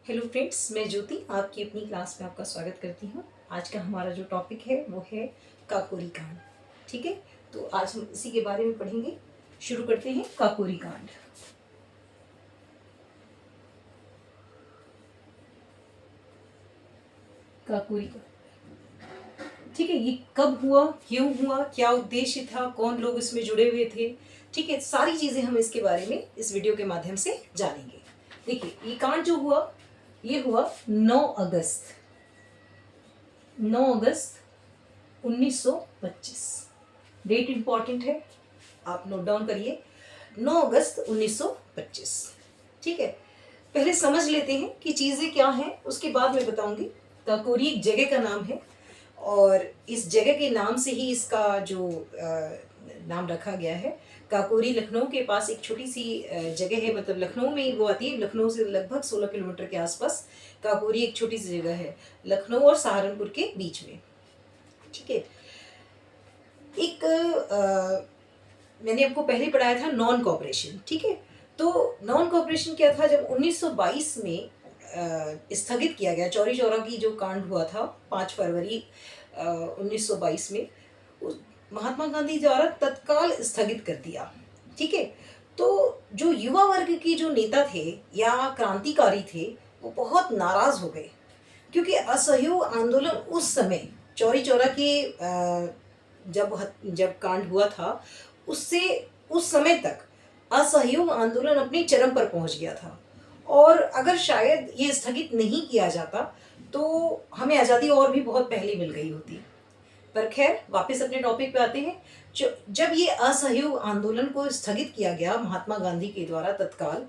Hello friends, मैं ज्योति आपकी अपनी क्लास में आपका स्वागत करती हूँ। आज का हमारा जो टॉपिक है वो है काकोरी कांड। ठीक है, तो आज हम इसी के बारे में पढ़ेंगे। शुरू करते हैं काकोरी कांड। काकोरी कांड, ठीक है, ये कब हुआ, क्यों हुआ, क्या उद्देश्य था, कौन लोग इसमें जुड़े हुए थे, ठीक है, सारी चीज़ें हम इसके बारे में इस वीडियो के माध्यम से जानेंगे। देखिए, ये कांड जो हुआ ये हुआ 9 अगस्त 1925। डेट इंपॉर्टेंट है, आप नोट डाउन करिए। 9 अगस्त 1925। ठीक है, पहले समझ लेते हैं कि चीज़ें क्या हैं, उसके बाद मैं बताऊंगी। काकोरी एक जगह का नाम है और इस जगह के नाम से ही इसका जो नाम रखा गया है। काकोरी लखनऊ के पास एक छोटी सी जगह है, मतलब लखनऊ में ही वो आती है। लखनऊ से लगभग 16 किलोमीटर के आसपास काकोरी एक छोटी सी जगह है, लखनऊ और सहारनपुर के बीच में। ठीक है, एक मैंने आपको पहले पढ़ाया था नॉन कॉपरेशन। ठीक है, तो नॉन कॉपरेशन क्या था, जब 1922 में स्थगित किया गया चौरी चौरा की जो कांड हुआ था 5 फरवरी 1922 में, महात्मा गांधी द्वारा तत्काल स्थगित कर दिया। ठीक है, तो जो युवा वर्ग की जो नेता थे या क्रांतिकारी थे वो बहुत नाराज हो गए, क्योंकि असहयोग आंदोलन उस समय चौरी चौरा के जब कांड हुआ था उससे उस समय तक असहयोग आंदोलन अपने चरम पर पहुंच गया था। और अगर शायद ये स्थगित नहीं किया जाता तो हमें आज़ादी और भी बहुत पहले मिल गई होती। पर खैर, वापस अपने टॉपिक पे आते हैं। जब ये असहयोग आंदोलन को स्थगित किया गया महात्मा गांधी के द्वारा तत्काल,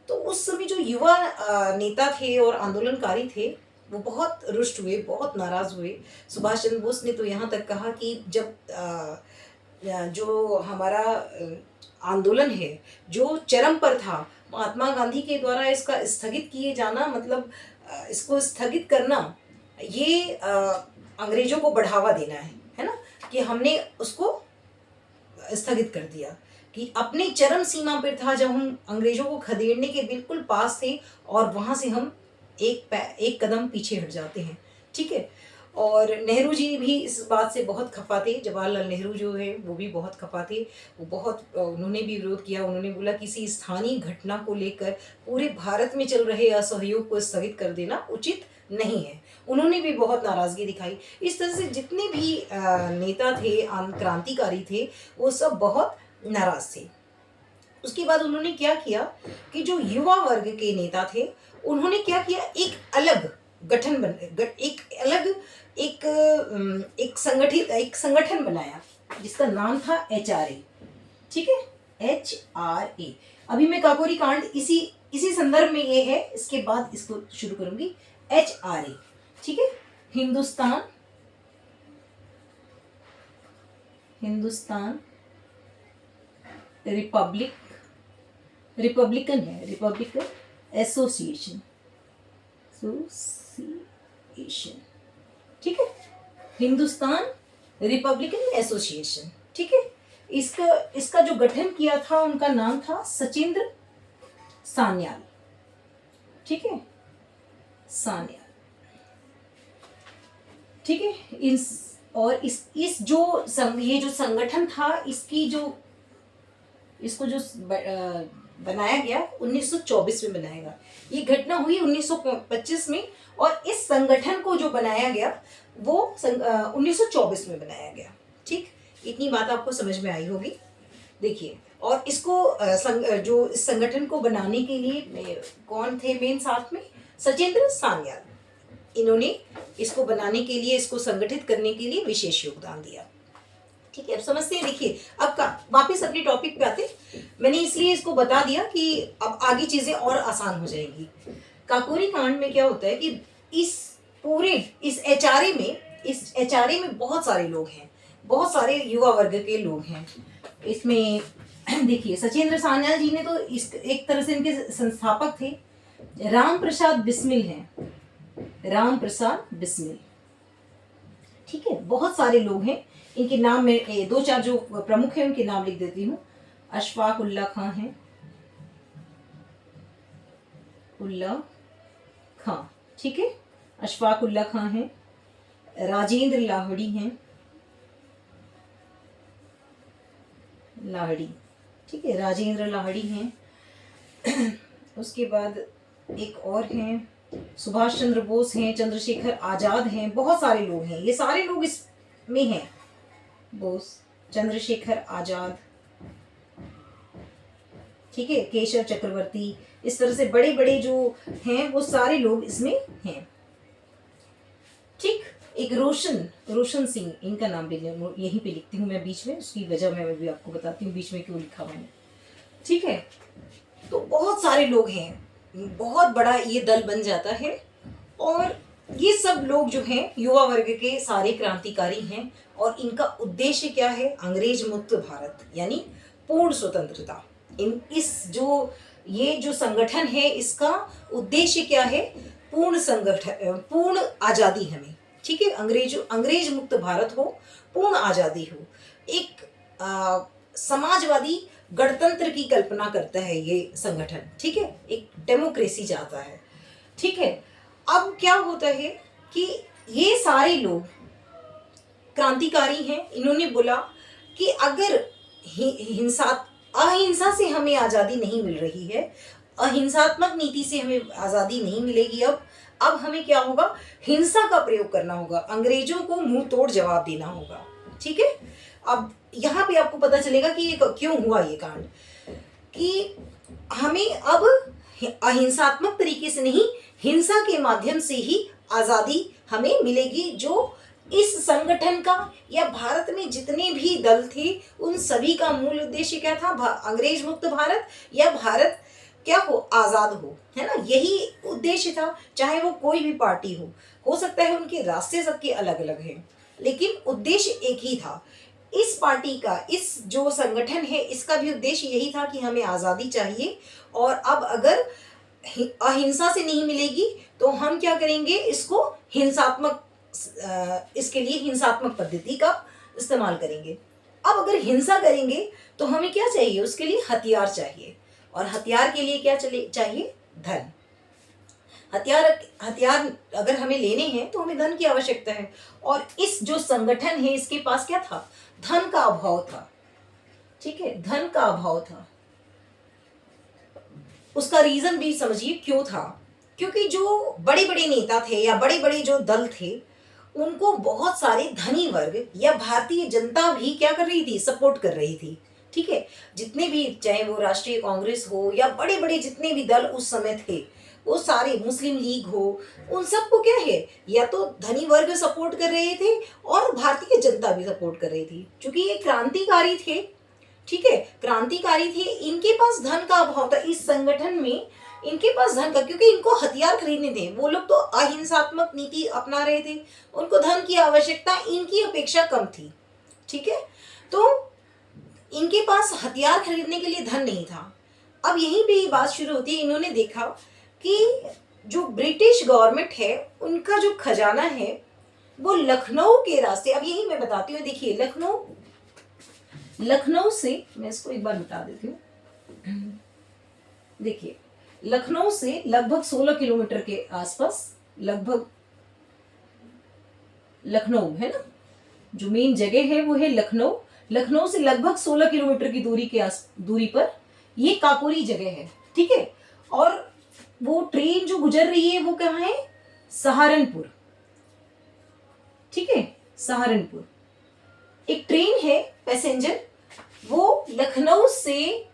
तो उस समय जो युवा नेता थे और आंदोलनकारी थे वो बहुत रुष्ट हुए, बहुत नाराज हुए। सुभाष चंद्र बोस ने तो यहाँ तक कहा कि जब जो हमारा आंदोलन है जो चरम पर था, महात्मा गांधी के द्वारा इसका स्थगित किए जाना, मतलब इसको स्थगित करना, ये अंग्रेजों को बढ़ावा देना है ना, कि हमने उसको स्थगित कर दिया, कि अपने चरम सीमा पर था जब हम अंग्रेजों को खदेड़ने के बिल्कुल पास थे और वहाँ से हम एक कदम पीछे हट जाते हैं। ठीक है, और नेहरू जी भी इस बात से बहुत खफा थे। जवाहरलाल नेहरू जो है वो भी बहुत खफा थे। वो बहुत उन्होंने भी विरोध किया। उन्होंने बोला किसी स्थानीय घटना को लेकर पूरे भारत में चल रहे असहयोग को स्थगित कर देना उचित नहीं है। उन्होंने भी बहुत नाराज़गी दिखाई। इस तरह से जितने भी नेता थे, क्रांतिकारी थे, वो सब बहुत नाराज़ थे। उसके बाद उन्होंने क्या किया कि जो युवा वर्ग के नेता थे उन्होंने क्या किया, एक अलग गठन बन एक अलग एक एक संगठन बनाया जिसका नाम था HRA। ठीक है, HRA। अभी मैं काकोरी कांड इसी संदर्भ में ये है, इसके बाद इसको शुरू करूंगी। HRA, ठीक है, हिंदुस्तान रिपब्लिकन एसोसिएशन। ठीक है, हिंदुस्तान रिपब्लिकन एसोसिएशन। ठीक है, इसका जो गठन किया था उनका नाम था सचिंद्र सान्याल। ठीक है, सान्याल। ठीक है, इस जो ये जो संगठन था, इसको जो बनाया गया 1924 में बनाया गया। ये घटना हुई 1925 में और इस संगठन को जो बनाया गया वो 1924 में बनाया गया। ठीक, इतनी बात आपको समझ में आई होगी। देखिए, और इसको जो इस संगठन को बनाने के लिए कौन थे मेन साथ में, सचिंद्र सान्याल। इन्होंने इसको बनाने के लिए, इसको संगठित करने के लिए विशेष योगदान दिया। ठीक है, अब समझते हैं। देखिए, अब वापस अपने टॉपिक पे आते। मैंने इसलिए इसको बता दिया कि अब आगे चीजें और आसान हो जाएंगी। काकोरी कांड में क्या होता है कि इस एचआरए में बहुत सारे लोग हैं, बहुत सारे युवा वर्ग के लोग हैं इसमें। देखिए, सचिंद्र सान्याल जी ने तो एक तरह से इनके संस्थापक थे। राम प्रसाद बिस्मिल हैं, राम प्रसाद बिस्मिल। ठीक है, बहुत सारे लोग हैं। इनके नाम में 2-4 जो प्रमुख हैं उनके नाम लिख देती हूँ। अशफाक उल्ला खां हैं, उल्ला खां, ठीक है, अशफाक उल्ला खां हैं, राजेंद्र लाहड़ी हैं, लाहड़ी, ठीक है, राजेंद्र लाहड़ी हैं। उसके बाद एक और हैं, सुभाष चंद्र बोस हैं, चंद्रशेखर आज़ाद हैं, बहुत सारे लोग हैं, ये सारे लोग इसमें हैं। बोस, चंद्रशेखर आज़ाद, ठीक है, केशव चक्रवर्ती, इस तरह से बड़े बड़े जो हैं वो सारे लोग इसमें हैं। ठीक, एक रोशन सिंह, इनका नाम भी यहीं पे लिखती हूँ मैं बीच में, उसकी वजह मैं भी आपको बताती हूँ बीच में क्यों लिखा मैंने, ठीक है। तो बहुत सारे लोग हैं, बहुत बड़ा ये दल बन जाता है, और ये सब लोग जो हैं युवा वर्ग के सारे क्रांतिकारी हैं, और इनका उद्देश्य क्या है? अंग्रेज मुक्त भारत, यानी पूर्ण स्वतंत्रता। ये जो संगठन है, इसका उद्देश्य क्या है? पूर्ण आज़ादी हमें, ठीक है, अंग्रेज मुक्त भारत हो, पूर्ण आज़ादी हो, एक समाजवादी गणतंत्र की कल्पना करता है ये संगठन, ठीक है, एक डेमोक्रेसी चाहता है, ठीक है। अब क्या होता है कि ये सारे लोग क्रांतिकारी हैं, इन्होंने बोला कि अगर अहिंसा से हमें आज़ादी नहीं मिल रही है, अहिंसात्मक नीति से हमें आज़ादी नहीं मिलेगी, अब हमें क्या होगा? हिंसा का प्रयोग करना होगा, अंग्रेजों को मुंह तोड़ जवाब देना होगा, ठीक है। अब यहाँ पे आपको पता चलेगा कि ये क्यों हुआ ये कांड, कि हमें अब अहिंसात्मक तरीके से नहीं, हिंसा के माध्यम से ही आज़ादी हमें मिलेगी, जो इस संगठन का या भारत में जितने भी दल थे उन सभी का मूल उद्देश्य क्या था? अंग्रेज मुक्त भारत, या भारत क्या हो? आज़ाद हो, है ना, यही उद्देश्य था। चाहे वो कोई भी पार्टी हो सकता है उनके रास्ते सबके अलग अलग हैं, लेकिन उद्देश्य एक ही था। इस पार्टी का, इस जो संगठन है, इसका भी उद्देश्य यही था कि हमें आज़ादी चाहिए, और अब अगर अहिंसा से नहीं मिलेगी तो हम क्या करेंगे? इसके लिए हिंसात्मक पद्धति का इस्तेमाल करेंगे। अब अगर हिंसा करेंगे तो हमें क्या चाहिए? उसके लिए हथियार चाहिए, और हथियार के लिए क्या चाहिए? धन। हथियार अगर हमें लेने हैं तो हमें धन की आवश्यकता है, और इस जो संगठन है इसके पास क्या था? धन का अभाव था, ठीक है, धन का अभाव था। उसका रीजन भी समझिए क्यों था, क्योंकि जो बड़े बड़े नेता थे या बड़े बड़े जो दल थे, उनको बहुत सारे धनी वर्ग या भारतीय जनता भी क्या कर रही थी? सपोर्ट कर रही थी, ठीक है। जितने भी, चाहे वो राष्ट्रीय कांग्रेस हो या बड़े बड़े जितने भी दल उस समय थे, वो सारे, मुस्लिम लीग हो, उन सबको क्या है? या तो धनी वर्ग सपोर्ट कर रहे थे और भारतीय जनता भी सपोर्ट कर रही थी, क्योंकि ये क्रांतिकारी थे, ठीक है, क्रांतिकारी थे। इनके पास धन का अभाव था, इस संगठन में इनके पास धन का, क्योंकि इनको हथियार खरीदने थे। वो लोग तो अहिंसात्मक नीति अपना रहे थे, उनको धन की आवश्यकता इनकी अपेक्षा कम थी, ठीक है। तो इनके पास हथियार खरीदने के लिए धन नहीं था। अब यहीं पे ये बात शुरू होती है। इन्होंने देखा कि जो ब्रिटिश गवर्नमेंट है, उनका जो खजाना है वो लखनऊ के रास्ते, अब यही मैं बताती हूँ, देखिए लखनऊ से, मैं इसको एक बार मिटा देती हूँ, देखिए लखनऊ से लगभग 16 किलोमीटर के आसपास, लगभग लखनऊ है ना, जो मेन जगह है वो है लखनऊ। लखनऊ से लगभग 16 किलोमीटर की दूरी पर ये काकोरी जगह है, ठीक है। और वो ट्रेन जो गुजर रही है वो कहाँ है? सहारनपुर, ठीक है, सहारनपुर। एक ट्रेन है पैसेंजर, वो लखनऊ से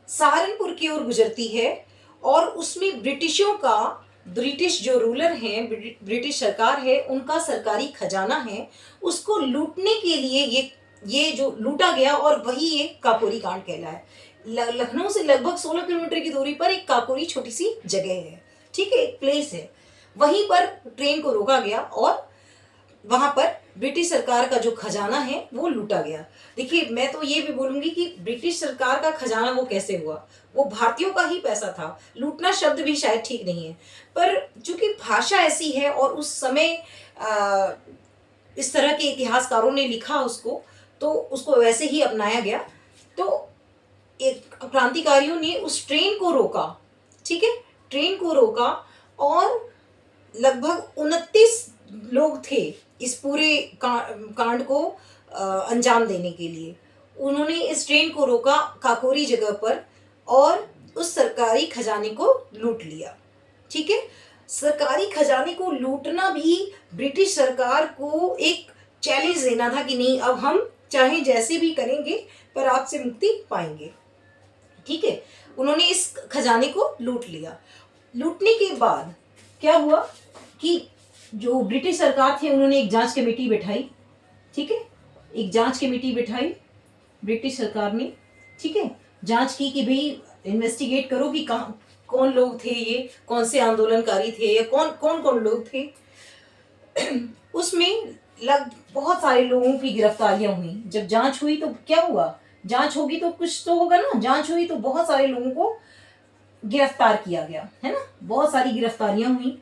सहारनपुर की ओर गुजरती है, और उसमें ब्रिटिश जो रूलर हैं, ब्रिटिश सरकार है, उनका सरकारी खजाना है, उसको लूटने के लिए ये जो लूटा गया, और वही ये काकोरी कांड कहला है। लखनऊ से लगभग 16 किलोमीटर की दूरी पर एक काकोरी छोटी सी जगह है, ठीक है, एक प्लेस है, वहीं पर ट्रेन को रोका गया, और वहां पर ब्रिटिश सरकार का जो खजाना है वो लूटा गया। देखिए, मैं तो ये भी बोलूंगी कि ब्रिटिश सरकार का खजाना वो कैसे हुआ? वो भारतीयों का ही पैसा था। लूटना शब्द भी शायद ठीक नहीं है, पर चूंकि भाषा ऐसी है और उस समय इस तरह के इतिहासकारों ने लिखा उसको, तो उसको वैसे ही अपनाया गया। तो एक क्रांतिकारियों ने उस ट्रेन को रोका, ठीक है, ट्रेन को रोका, और लगभग 29 लोग थे इस पूरे कांड को अंजाम देने के लिए। उन्होंने इस ट्रेन को रोका काकोरी जगह पर और उस सरकारी खजाने को लूट लिया। ठीक है, सरकारी खजाने को लूटना भी ब्रिटिश सरकार को एक चैलेंज देना था कि नहीं, अब हम चाहे जैसे भी करेंगे पर आपसे मुक्ति पाएंगे। ठीक है, उन्होंने इस खजाने को लूट लिया। लूटने के बाद क्या हुआ कि जो ब्रिटिश सरकार थे उन्होंने एक जांच कमेटी बिठाई। ठीक है, एक जांच कमेटी बिठाई ब्रिटिश सरकार ने। ठीक है, जांच की कि भाई इन्वेस्टिगेट करो कि कौन लोग थे, ये कौन से आंदोलनकारी थे, या कौन कौन कौन लोग थे। उसमें बहुत सारे लोगों की गिरफ्तारियां हुई। जब जांच हुई तो क्या हुआ, जांच होगी तो कुछ तो होगा ना। जांच हुई तो बहुत सारे लोगों को गिरफ्तार किया गया, है ना, बहुत सारी गिरफ्तारियां हुई।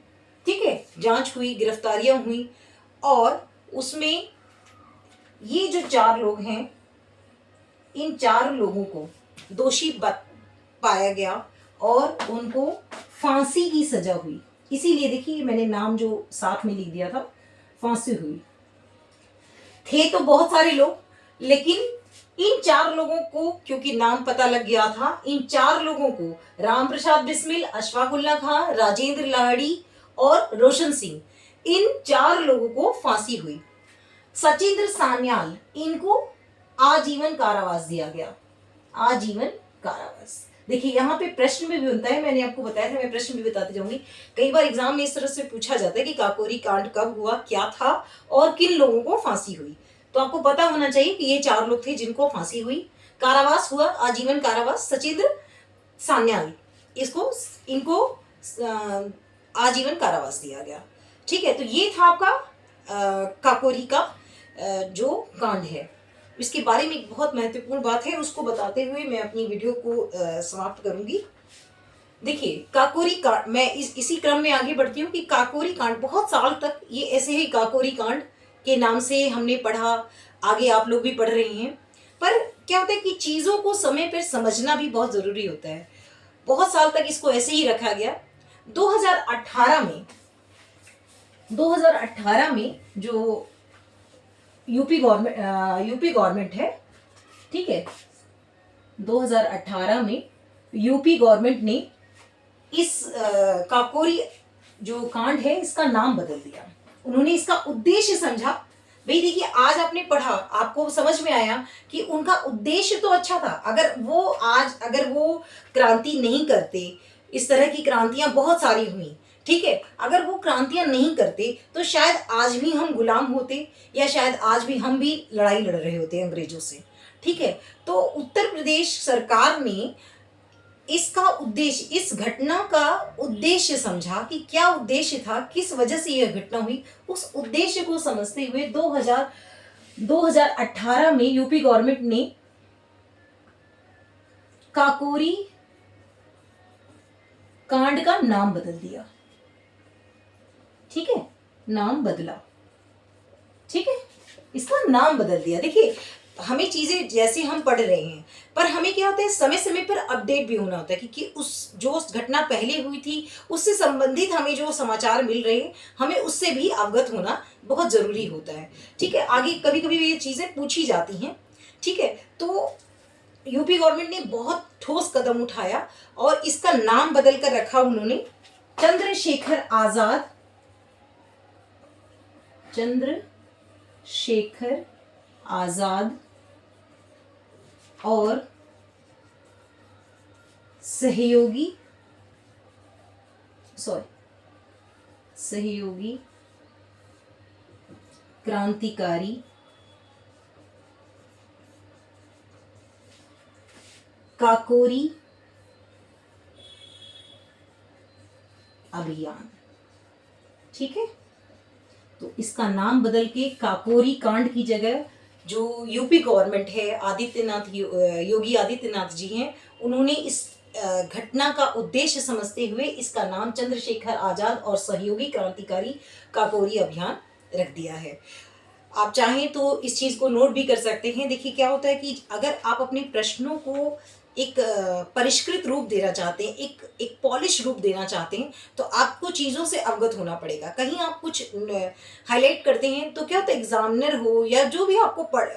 ठीक है, जांच हुई, गिरफ्तारियां हुई, और उसमें ये जो 4 लोग हैं, इन 4 लोगों को दोषी पाया गया और उनको फांसी की सजा हुई। इसीलिए देखिए मैंने नाम जो साथ में लिख दिया था, फांसी हुई। थे तो बहुत सारे लोग, लेकिन इन 4 लोगों को क्योंकि नाम पता लग गया था, इन 4 लोगों को राम प्रसाद बिस्मिल, अशफाकुल्ला खां, राजेंद्र लाहिड़ी और रोशन सिंह, इन 4 लोगों को फांसी हुई। सचिंद्र सान्याल, इनको आजीवन कारावास दिया गया, आजीवन कारावास। देखिए यहाँ पे प्रश्न भी बनता है, मैंने आपको बताया था, मैं प्रश्न भी बताती जाऊंगी। कई बार एग्जाम में इस तरह से पूछा जाता है कि काकोरी कांड कब हुआ, क्या था और किन लोगों को फांसी हुई। तो आपको पता होना चाहिए कि ये 4 लोग थे जिनको फांसी हुई, कारावास हुआ, आजीवन कारावास। सचिंद्र सान्याल, इनको आजीवन कारावास दिया गया। ठीक है, तो ये था आपका काकोरी का जो कांड है। इसके बारे में एक बहुत महत्वपूर्ण बात है, उसको बताते हुए मैं अपनी वीडियो को समाप्त करूंगी। देखिए काकोरी कांड, मैं इसी क्रम में आगे बढ़ती हूँ कि काकोरी कांड बहुत साल तक ये ऐसे ही काकोरी कांड के नाम से हमने पढ़ा, आगे आप लोग भी पढ़ रहे हैं। पर क्या होता है कि चीज़ों को समय पर समझना भी बहुत ज़रूरी होता है। बहुत साल तक इसको ऐसे ही रखा गया। 2018 में जो यूपी गवर्नमेंट है, ठीक है, 2018 में यूपी गवर्नमेंट ने इस काकोरी जो कांड है इसका नाम बदल दिया। उन्होंने इसका उद्देश्य समझा। भाई देखिए, आज आपने पढ़ा, आपको समझ में आया कि उनका उद्देश्य तो अच्छा था। अगर वो क्रांति नहीं करते, इस तरह की क्रांतियां बहुत सारी हुई, ठीक है, अगर वो क्रांतियां नहीं करते तो शायद आज भी हम गुलाम होते, या शायद आज भी हम भी लड़ाई लड़ रहे होते अंग्रेजों से। ठीक है, तो उत्तर प्रदेश सरकार ने इसका उद्देश्य, इस घटना का उद्देश्य समझा कि क्या उद्देश्य था, किस वजह से यह घटना हुई। उस उद्देश्य को समझते हुए 2018 में यूपी गवर्नमेंट ने काकोरी कांड का नाम बदल दिया। ठीक है, नाम बदला। ठीक है, इसका नाम बदल दिया। देखिए हमें चीजें जैसे हम पढ़ रहे हैं, पर हमें क्या होता है, समय समय पर अपडेट भी होना होता है कि उस जो घटना पहले हुई थी उससे संबंधित हमें जो समाचार मिल रहे हैं, हमें उससे भी अवगत होना बहुत जरूरी होता है। ठीक है, आगे कभी कभी ये चीजें पूछी जाती हैं। ठीक है, तो यूपी गवर्नमेंट ने बहुत ठोस कदम उठाया और इसका नाम बदल कर रखा उन्होंने चंद्रशेखर आजाद और सहयोगी क्रांतिकारी काकोरी अभियान। ठीक है, तो इसका नाम बदल के काकोरी कांड की जगह जो यूपी गवर्नमेंट है, योगी आदित्यनाथ जी हैं, उन्होंने इस घटना का उद्देश्य समझते हुए इसका नाम चंद्रशेखर आजाद और सहयोगी क्रांतिकारी काकोरी अभियान रख दिया है। आप चाहें तो इस चीज़ को नोट भी कर सकते हैं। देखिए क्या होता है कि अगर आप अपने प्रश्नों को एक परिष्कृत रूप देना चाहते हैं, एक एक पॉलिश रूप देना चाहते हैं, तो आपको चीज़ों से अवगत होना पड़ेगा। कहीं आप कुछ हाइलाइट करते हैं तो क्या होता है, एग्जामिनर हो या जो भी आपको पढ़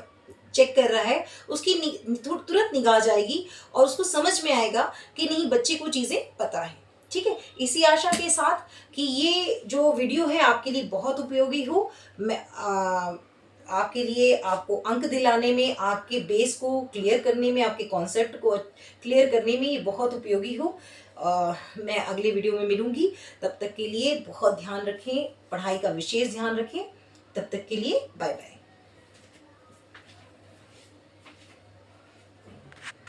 चेक कर रहा है, उसकी तुरंत निगाह जाएगी और उसको समझ में आएगा कि नहीं, बच्चे को चीज़ें पता है। ठीक है, इसी आशा के साथ कि ये जो वीडियो है आपके लिए बहुत उपयोगी हो, मैं आपके लिए, आपको अंक दिलाने में, आपके बेस को क्लियर करने में, आपके कॉन्सेप्ट को क्लियर करने में ये बहुत उपयोगी हो। मैं अगले वीडियो में मिलूंगी, तब तक के लिए बहुत ध्यान रखें, पढ़ाई का विशेष ध्यान रखें। तब तक के लिए बाय बाय।